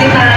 Di ba?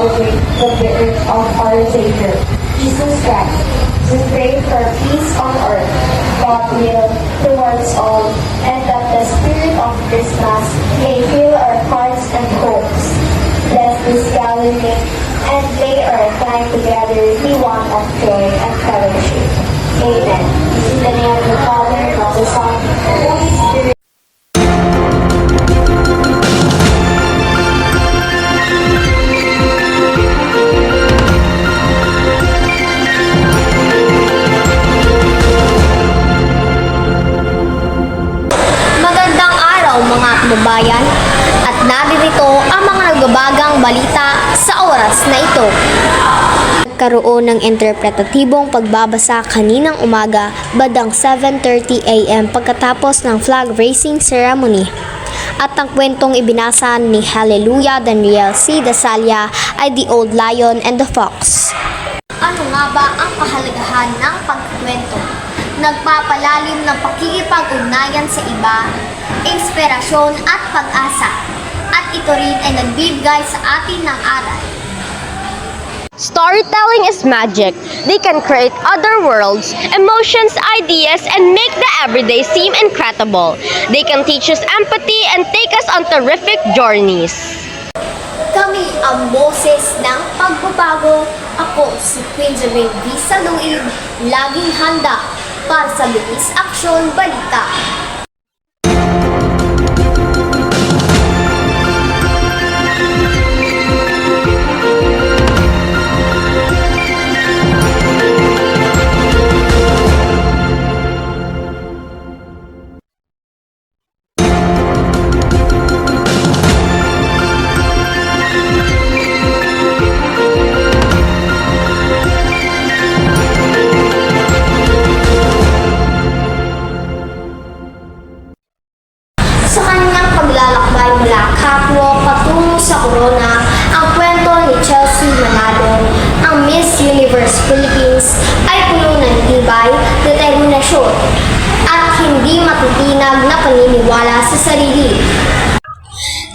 celebrate the birth of our Savior, Jesus Christ. We pray for peace on earth, God's will towards all, and that the spirit of Christmas may fill our hearts and hopes. Bless this gathering, and may our time together be one of joy and fellowship. Amen. In the name of the Father, of the Son, and of the Holy Spirit. Magandang araw mga kababayan, at naririto ang mga nagbabagang balita sa oras na ito. Nagkaroon ng interpretatibong pagbabasa kaninang umaga bandang 7:30 AM pagkatapos ng flag raising ceremony. At ang kwentong ibinasa ni Hallelujah Daniel C. Dasalia ay The Old Lion and the Fox. Ano nga ba ang kahalagahan ng pagkukwento? Nagpapalalim ng pakikipag-ugnayan sa iba, inspirasyon at pag-asa. At ito rin ay nagbibigay sa atin ng aral. Storytelling is magic. They can create other worlds, emotions, ideas, and make the everyday seem incredible. They can teach us empathy and take us on terrific journeys. Kami ang boses ng pagbabago. Ako si Queen Zerine V. Saluib, laging handa para sa bilis aksyon balita. Sa kanyang paglalakbay mula catwalk patungo sa corona, ang kwento ni Chelsea Manalo, ang Miss Universe Philippines, ay puno ng tibay, determinasyon, at hindi matitinag na paniniwala sa sarili.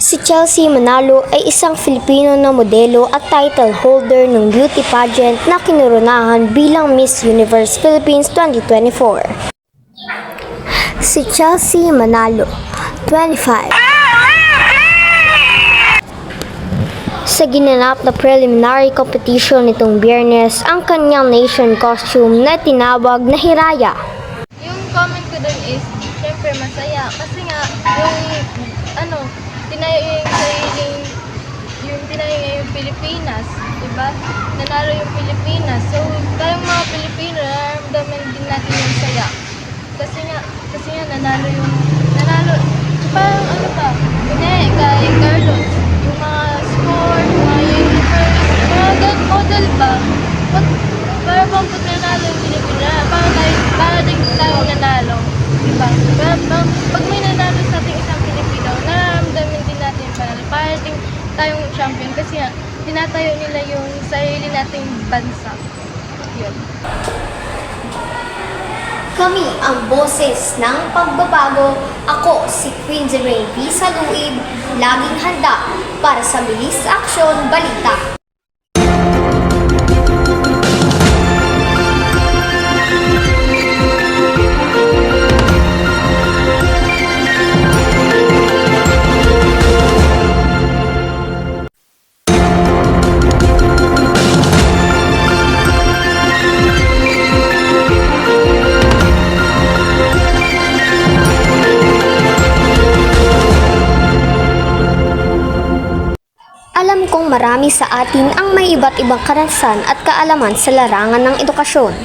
Si Chelsea Manalo ay isang Filipino na modelo at title holder ng beauty pageant na kinurunahan bilang Miss Universe Philippines 2024. Si Chelsea Manalo, 25. Sa ginanap na preliminary competition nitong Biyernes, ang kanyang nation costume na tinawag na Hiraya. Yung comment ko dun is, syempre masaya. Kasi nga, tinaya niya yung Pilipinas, diba? Nanalo yung Pilipinas. So, tayong mga Pilipino, nararamdaman din natin yung saya. Kasi nga nanalo, parang kay Carlos, yung mga sport, yung mga universe, mga model ba? Para bang pag nanalo yung Pilipinas, para din tayo nanalo, diba? Pag may nanalo sa ating isang Pilipino, nararamdaman din natin yung panalo, para din tayong champion, kasi nga, tinatayo nila yung sarili nating bansa. Yun. Kami ang boses ng pagbabago. Ako si Queen Zerine V. Saluib, laging handa para sa bilis aksyon balita. Alam kong marami sa atin ang may iba't ibang karanasan at kaalaman sa larangan ng edukasyon.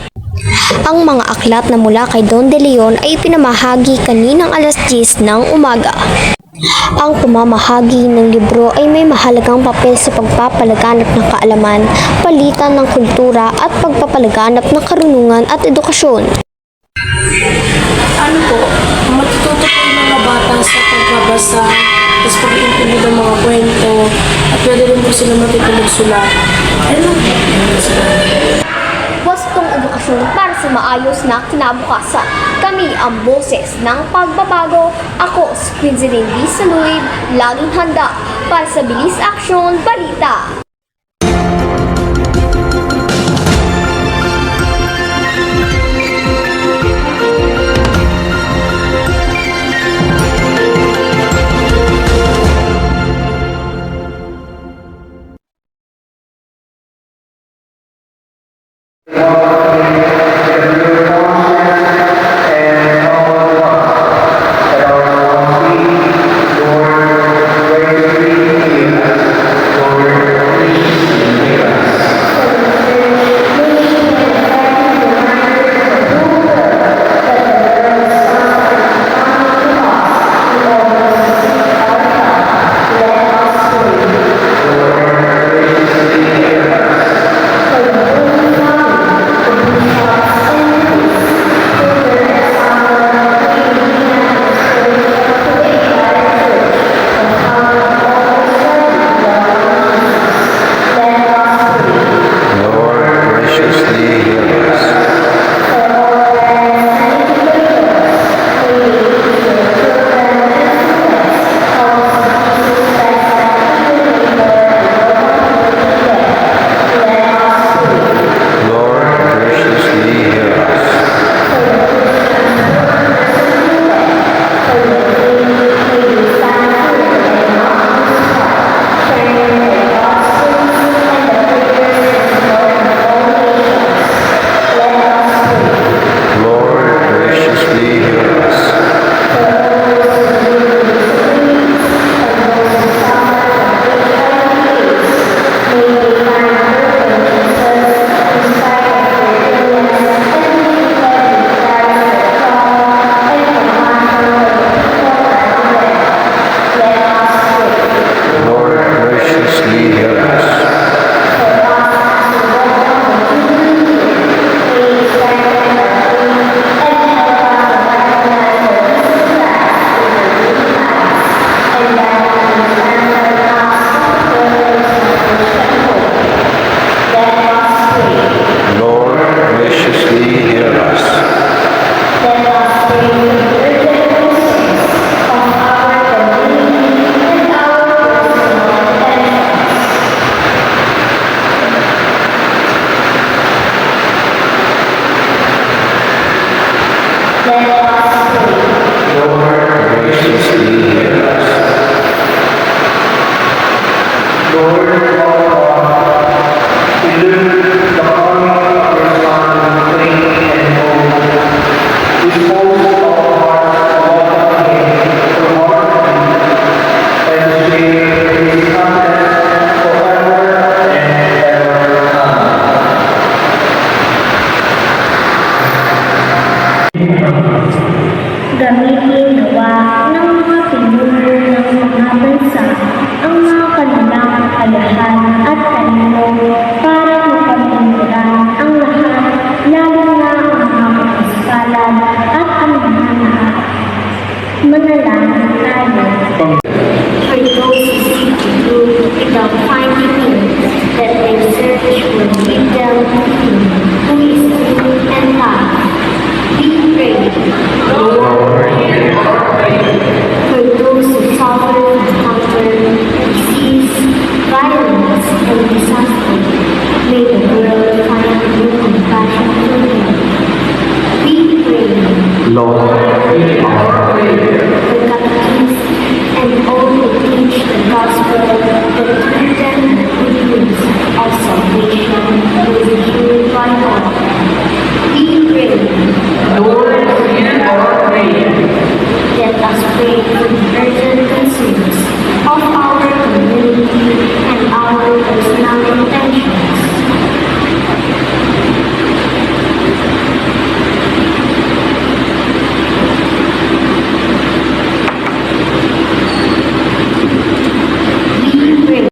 Ang mga aklat na mula kay Don De Leon ay pinamahagi kaninang alas 10 ng umaga. Ang pamamahagi ng libro ay may mahalagang papel sa pagpapalaganap ng kaalaman, palitan ng kultura at pagpapalaganap ng karunungan at edukasyon. Ano po, matututo po yung mga bata sa pagbabasa, tapos pag-iintindi ng mga kwento, at pwede rin po sila matutulog sulat. Ano? Wastong edukasyon para sa maayos na kinabukasan. Kami ang boses ng pagbabago. Ako si Queen Zerine V. Saluib, laging handa para sa bilis aksyon balita. Lord of God, illuminate the coming of your Son, faith and hope. Dispose our hearts to welcome Him to our feet, and share His contents forever and ever. Amen. Gamitin